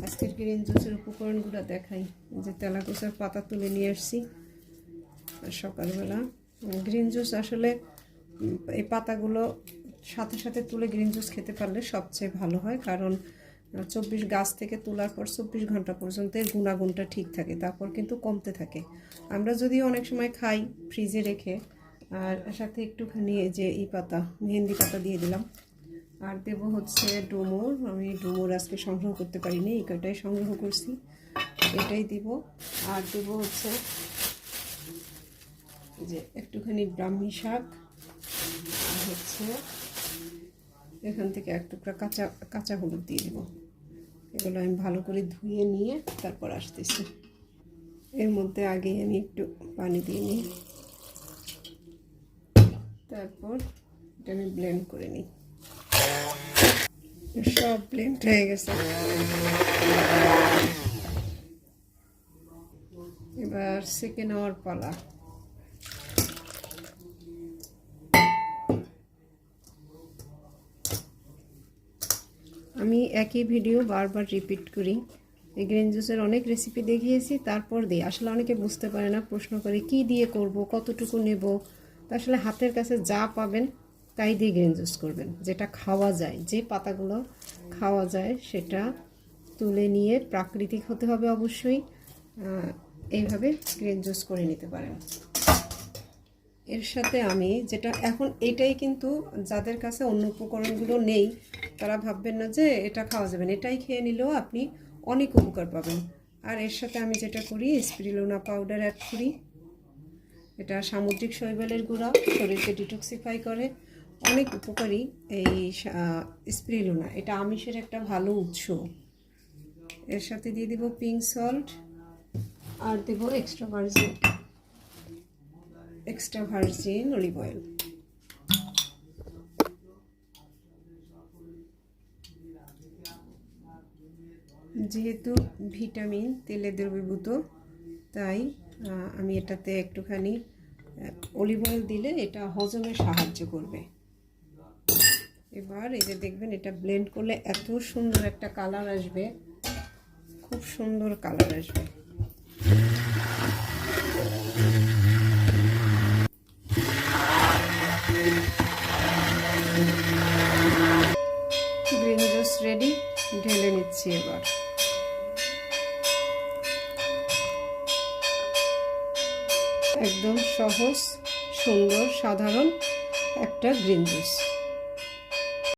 আজকের গ্রিন জুসের উপকরণগুলো দেখাই। যে তেলাকুচার পাতা তুলে নিয়ে আসছি সকালবেলা। গ্রিন জুস আসলে এই পাতাগুলো সাথে সাথে তুলে গ্রিন জুস খেতে পারলে সবচেয়ে ভালো হয়, কারণ 24 গাছ থেকে তোলার পর 24 ঘন্টা পর্যন্ত এর গুণাগুণটা ঠিক থাকে, তারপর কিন্তু কমতে থাকে। আমরা যদিও অনেক সময় খাই ফ্রিজে রেখে, আর সাথে একটুখানি যে এই পাতা মেহেন্দি পাতা দিয়ে দিলাম। আর দেব হচ্ছে ডুমুর। আমি ডুমুর আজকে সংগ্রহ করতে পারিনি, এই কয়টাই সংগ্রহ করছি, এটাই দিব। আর দেব হচ্ছে যে একটুখানি ব্রাহ্মী শাক, আর হচ্ছে এখান থেকে এক টুকরা কাঁচা হলুদ দিয়ে দেবো। এগুলো আমি ভালো করে ধুয়ে নিয়ে তারপর আসতেছি। এর মধ্যে আগে আমি একটু পানি দিয়ে নিই, তারপর এটা আমি ব্লেন্ড করে নিই। সব ব্লেন্ড হয়ে গেছে। এবার সেকে নেওয়ার পালা। আমি একই ভিডিও বারবার রিপিট করি। এই গ্রিন জুসের অনেক রেসিপি দেখিয়েছি, তারপর দিই আসলে অনেকে বুঝতে পারে না, প্রশ্ন করে কি দিয়ে করব, কতটুকু নেব। তা আসলে হাতের কাছে যা পাবেন তাই দিয়ে গ্রিন জুস করবেন, যেটা খাওয়া যায়, যে পাতাগুলো খাওয়া যায় সেটা তুলে নিয়ে প্রাকৃতিক হতে হবে অবশ্যই। এইভাবে গ্রিন জুস করে নিতে পারেন। এর সাথে আমি যেটা এখন, এটাই কিন্তু যাদের কাছে অন্য উপকরণগুলো নেই তারা ভাববেন না যে এটা খাওয়া যাবে না, এটাই খেয়ে নিলেও আপনি অনেক উপকার পাবেন। আর এর সাথে আমি যেটা করি, স্পিরুলিনা পাউডার অ্যাড করি। এটা সামুদ্রিক শৈবালের গুঁড়া, শরীরকে ডিটক্সিফাই করে, অনেক উপকারী এই স্পিরুলিনা। এটা আমিষের একটা ভালো উৎস। এর সাথে দিয়ে দিব পিঙ্ক সল্ট, আর দেব এক্সট্রা ভার্জিন অলিভ অয়েল। যেহেতু ভিটামিন তেলে দ্রবীভূত, তাই আমি এটাতে একটুখানি অলিভ অয়েল দিলে এটা হজমে সাহায্য করবে। এবার এই যে দেখবেন, এটা ব্লেন্ড করলে এত সুন্দর একটা কালার আসবে, খুব সুন্দর কালার আসবে। গ্রিন জুস রেডি, ঢেলে নিচ্ছি এবার। একদম সহজ, সুন্দর, সাধারণ একটা গ্রিন জুস।